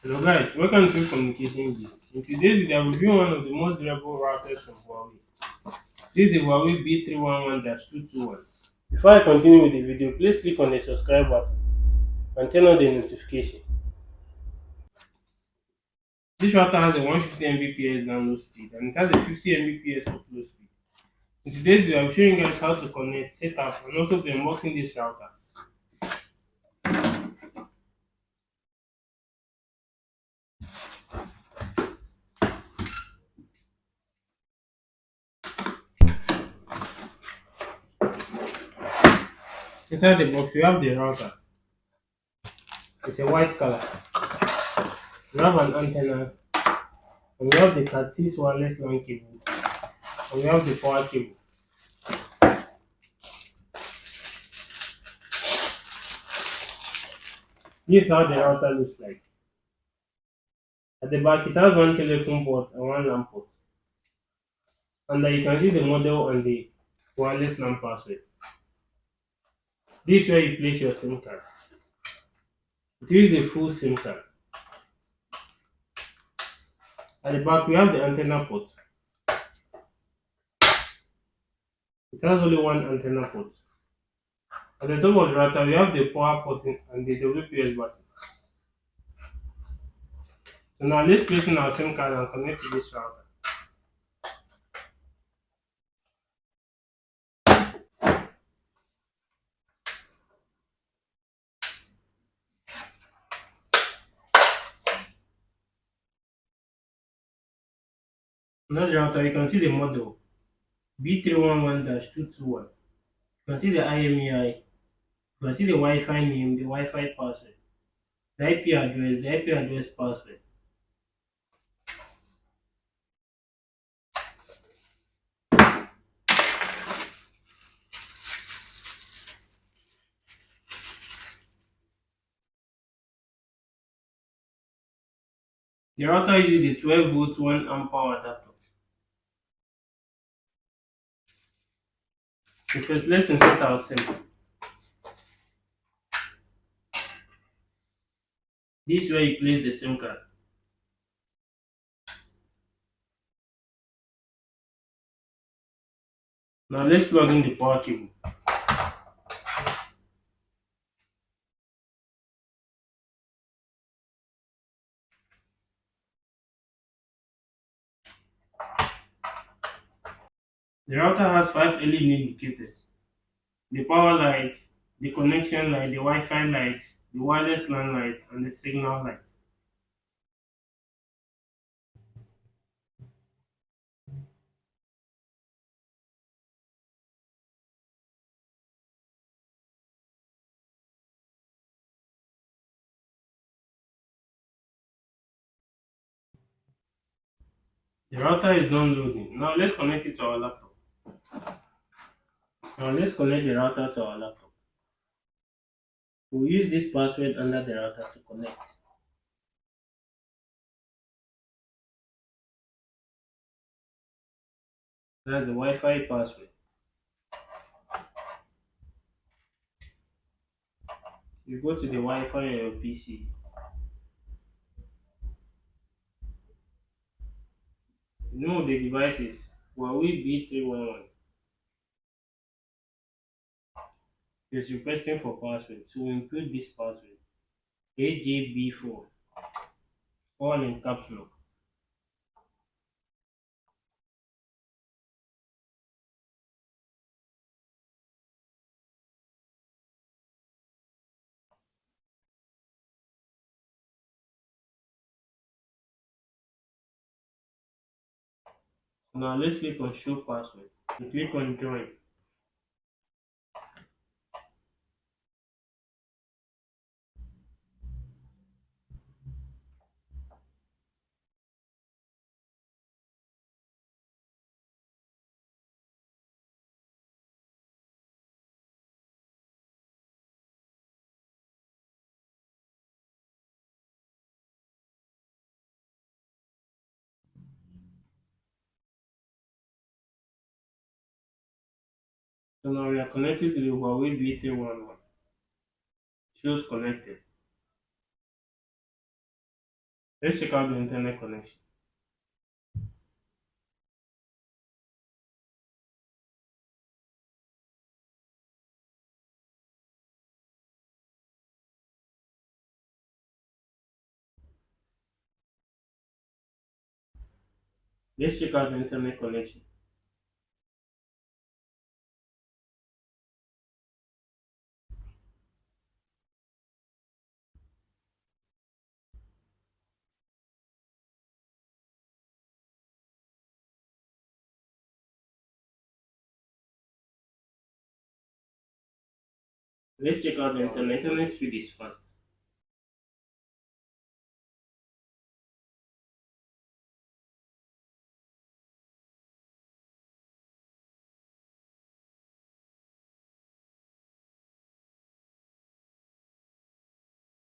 Hello guys, welcome to Communication Geek. In today's video, I'll review one of the most durable routers from Huawei. This is the Huawei B311-221. Before I continue with the video, please click on the subscribe button and turn on the notification. This router has a 150 Mbps download speed and it has a 50 Mbps upload speed. In today's video, I'll show you guys how to connect, set up, and also to unboxing this router. Inside the box, we have the router. It's a white color. We have an antenna, and we have the Cat6 wireless LAN cable, and we have the power cable. This is how the router looks like. At the back, it has one telephone port and one LAN port. And you can see the model and the wireless LAN password. This is where you place your SIM card. It is the full SIM card. At the back, we have the antenna port. It has only one antenna port. At the top of the router, we have the power port and the WPS button. So now let's place in our SIM card and connect to this router. Now the router, you can see the model B311-221. You can see the IMEI. You can see the Wi-Fi name, the Wi-Fi password, the IP address password. The router uses the 12 volt 1 amp power adapter. So first let's insert our SIM. This is where you place the SIM card. Now let's plug in the power cable. The router has 5 LED indicators: the power light, the connection light, the Wi-Fi light, the wireless LAN light, and the signal light. The router is done loading. Now let's connect it to our laptop. Now let's connect the router to our laptop. We'll use this password under the router to connect. That's the Wi-Fi password. You go to the Wi-Fi on your PC. The name of the device is Huawei B311. It's requesting for password, so we include this password AJB4, all in caps lock. Now let's click on show password and click on join. So now we are connected to the Huawei B311. Shows connected. Let's check out the internet connection. Let's check out the internet connection. Let's check out the internet. Internet speed is fast.